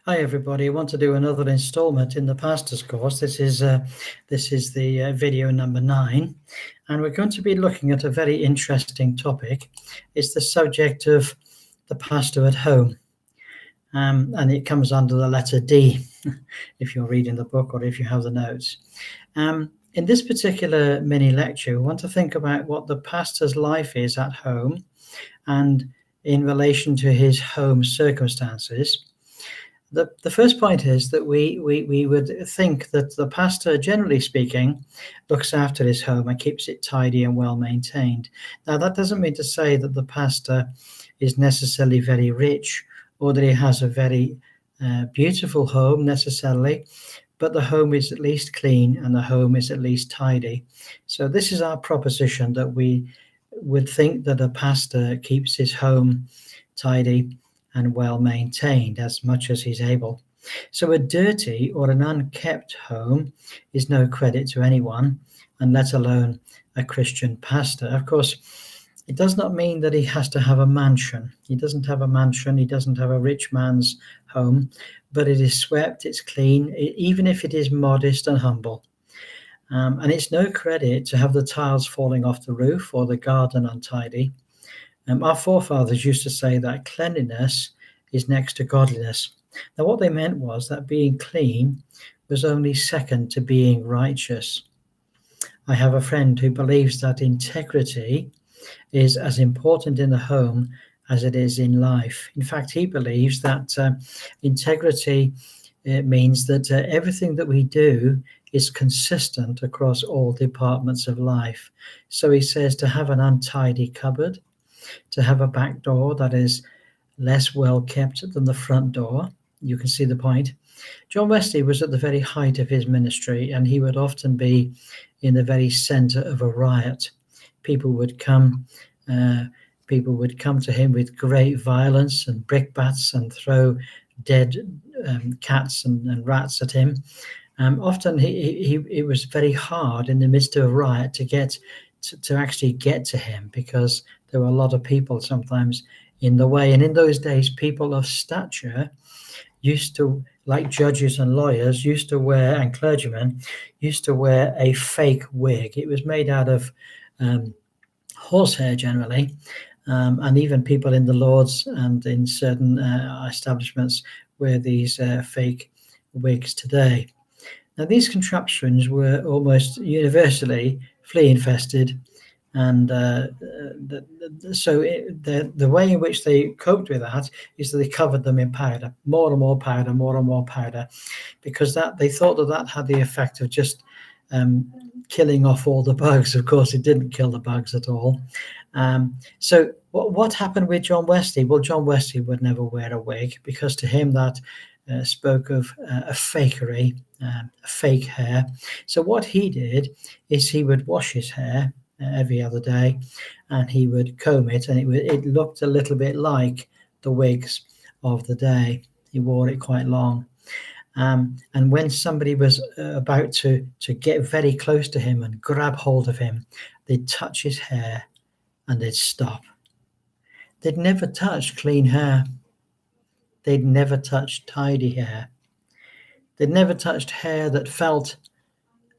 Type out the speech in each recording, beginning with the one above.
Hi everybody. I want to do another installment in the Pastors Course. This is the video number 9, and we're going to be looking at a very interesting topic. It's the subject of the pastor at home, and it comes under the letter D if you're reading the book or if you have the notes. In this particular mini lecture, we want to think about what the pastor's life is at home and in relation to his home circumstances. The first point is that we would think that the pastor, generally speaking, looks after his home and keeps it tidy and well maintained. Now, that doesn't mean to say that the pastor is necessarily very rich or that he has a very beautiful home necessarily, but the home is at least clean and the home is at least tidy. So this is our proposition, that we would think that a pastor keeps his home tidy and well maintained as much as he's able. So a dirty or an unkept home is no credit to anyone, and let alone a Christian pastor. Of course, it does not mean that he has to have a mansion. He doesn't have a mansion, he doesn't have a rich man's home, but it is swept, it's clean, even if it is modest and humble. And it's no credit to have the tiles falling off the roof or the garden untidy. Our forefathers used to say that cleanliness is next to godliness. Now, what they meant was that being clean was only second to being righteous. I have a friend who believes that integrity is as important in the home as it is in life. In fact, he believes that integrity means that everything that we do is consistent across all departments of life. So he says to have an untidy cupboard, to have a back door that is less well kept than the front door. You can see the point. John Wesley was at the very height of his ministry, and he would often be in the very center of a riot. People would come to him with great violence and brickbats and throw dead cats and rats at him. Often it was very hard in the midst of a riot to actually get to him, because there were a lot of people sometimes in the way. And in those days, people of stature used to, like judges and lawyers, and clergymen used to wear a fake wig. It was made out of horsehair generally, and even people in the Lords and in certain establishments wear these fake wigs today. Now, these contraptions were almost universally flea-infested, and so the way in which they coped with that is that they covered them in powder, more and more powder, because they thought that had the effect of just killing off all the bugs. Of course, it didn't kill the bugs at all. So what happened with John Wesley? Well, John Wesley would never wear a wig, because to him that spoke of a fakery, fake hair. So what he did is he would wash his hair every other day, and he would comb it, and it looked a little bit like the wigs of the day. He wore it quite long. And when somebody was about to get very close to him and grab hold of him, they'd touch his hair and they'd stop. They'd never touched clean hair. They'd never touched tidy hair. They'd never touched hair that felt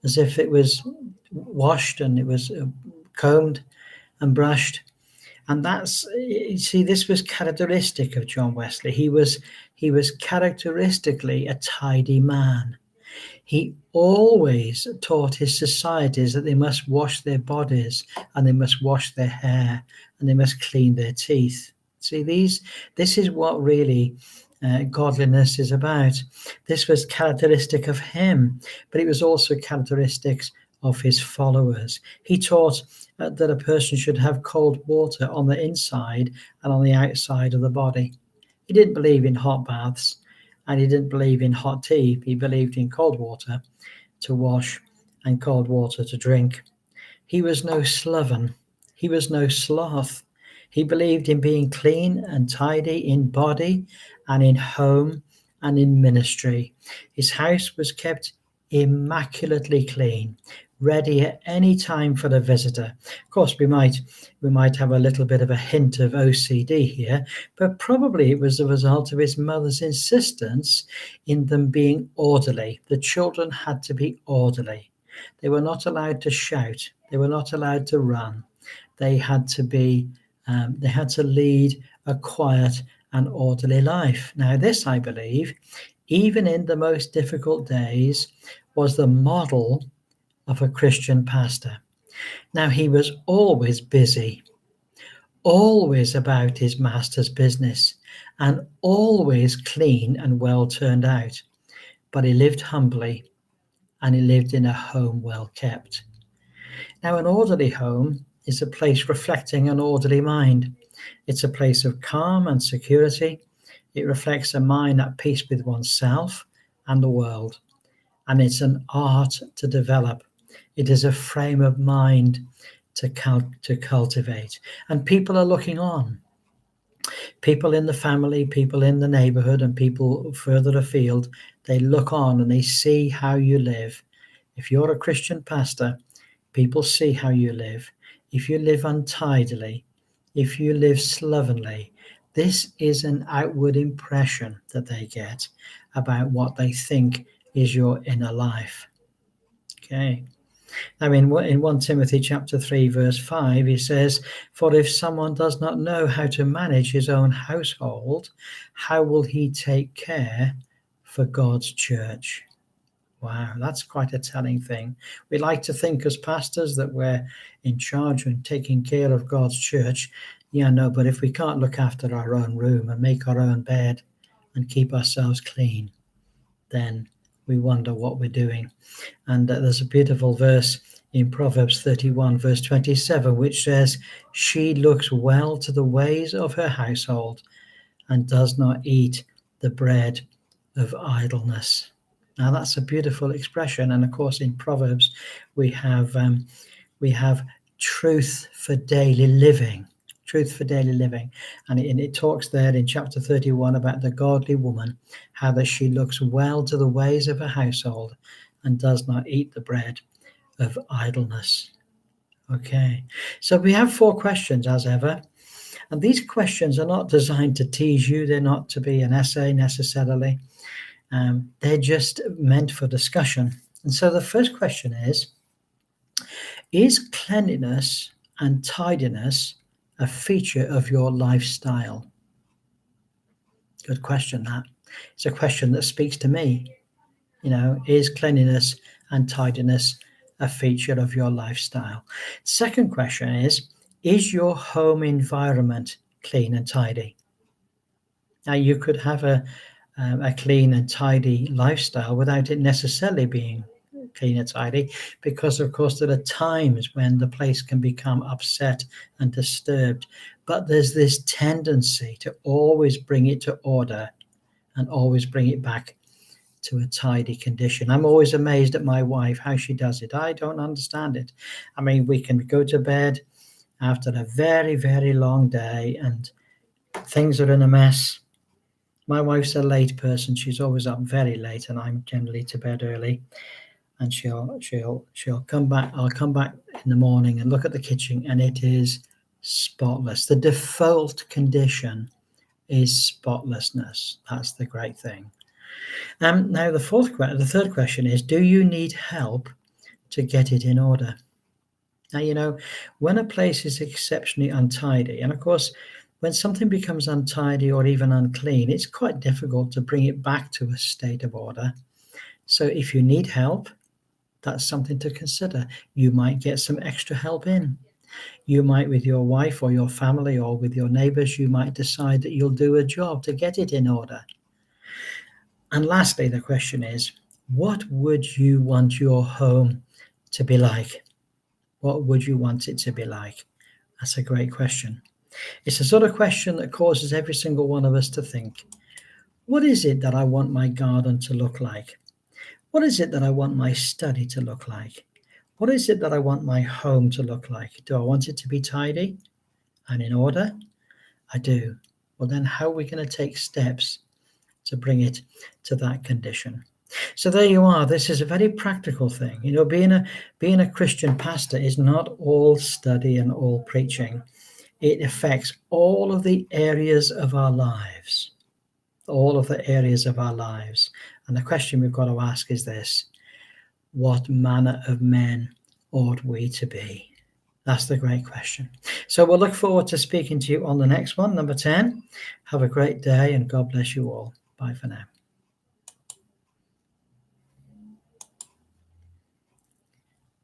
as if it was washed and it was combed and brushed. And this was characteristic of John Wesley. He was characteristically a tidy man. He always taught his societies that they must wash their bodies, and they must wash their hair, and they must clean their teeth. See, this is what really godliness is about. This was characteristic of him, but it was also characteristics of his followers. He taught that a person should have cold water on the inside and on the outside of the body. He didn't believe in hot baths, and he didn't believe in hot tea. He believed in cold water to wash and cold water to drink. He was no sloven. He was no sloth. He believed in being clean and tidy in body and in home and in ministry. His house was kept immaculately clean, ready at any time for the visitor. Of course, we might have a little bit of a hint of OCD here, but probably it was the result of his mother's insistence in them being orderly. The children had to be orderly. They were not allowed to shout. They were not allowed to run. They had to be. They had to lead a quiet and orderly life. Now, this, I believe, even in the most difficult days, was the model of a Christian pastor. Now, he was always busy, always about his master's business, and always clean and well turned out. But he lived humbly, and he lived in a home well kept. Now, an orderly home is a place reflecting an orderly mind. It's a place of calm and security. It reflects a mind at peace with oneself and the world. And it's an art to develop. It is a frame of mind to cultivate. And people are looking on. People in the family, people in the neighborhood, and people further afield, they look on and they see how you live. If you're a Christian pastor, people see how you live. If you live untidily, if you live slovenly, this is an outward impression that they get about what they think is your inner life. Okay. Now, in 1 Timothy chapter 3, verse 5, he says, "For if someone does not know how to manage his own household, how will he take care for God's church?" Wow, that's quite a telling thing. We like to think as pastors that we're in charge and taking care of God's church. Yeah, no, but if we can't look after our own room and make our own bed and keep ourselves clean, then we wonder what we're doing. And there's a beautiful verse in Proverbs 31, verse 27, which says, "She looks well to the ways of her household and does not eat the bread of idleness." Now, that's a beautiful expression. And of course, in Proverbs, we have truth for daily living. Truth for daily living. And it talks there in chapter 31 about the godly woman, how that she looks well to the ways of her household and does not eat the bread of idleness. Okay, so we have 4 questions as ever. And these questions are not designed to tease you. They're not to be an essay necessarily. They're just meant for discussion. And so the first question is cleanliness and tidiness a feature of your lifestyle? Good question, that. It's a question that speaks to me. Is cleanliness and tidiness a feature of your lifestyle? Second question is your home environment clean and tidy? Now, you could have a clean and tidy lifestyle without it necessarily being clean and tidy, because of course there are times when the place can become upset and disturbed, but there's this tendency to always bring it to order and always bring it back to a tidy condition. I'm always amazed at my wife, how she does it. I don't understand it. I mean, we can go to bed after a very, very long day and things are in a mess. My wife's a late person. She's always up very late, and I'm generally to bed early. And she'll come back. I'll come back in the morning and look at the kitchen, and it is spotless. The default condition is spotlessness. That's the great thing. Now, the third question is: do you need help to get it in order? Now, when a place is exceptionally untidy, and of course, when something becomes untidy or even unclean, it's quite difficult to bring it back to a state of order. So if you need help, that's something to consider. You might get some extra help in. You might, with your wife or your family or with your neighbors, you might decide that you'll do a job to get it in order. And lastly, the question is, what would you want your home to be like? What would you want it to be like? That's a great question. It's the sort of question that causes every single one of us to think, what is it that I want my garden to look like? What is it that I want my study to look like? What is it that I want my home to look like? Do I want it to be tidy and in order? I do. Well, then how are we going to take steps to bring it to that condition? So there you are. This is a very practical thing. You know, being a Christian pastor is not all study and all preaching. It affects all of the areas of our lives. All of the areas of our lives. And the question we've got to ask is this: what manner of men ought we to be? That's the great question. So we'll look forward to speaking to you on the next one, number 10. Have a great day, and God bless you all. Bye for now.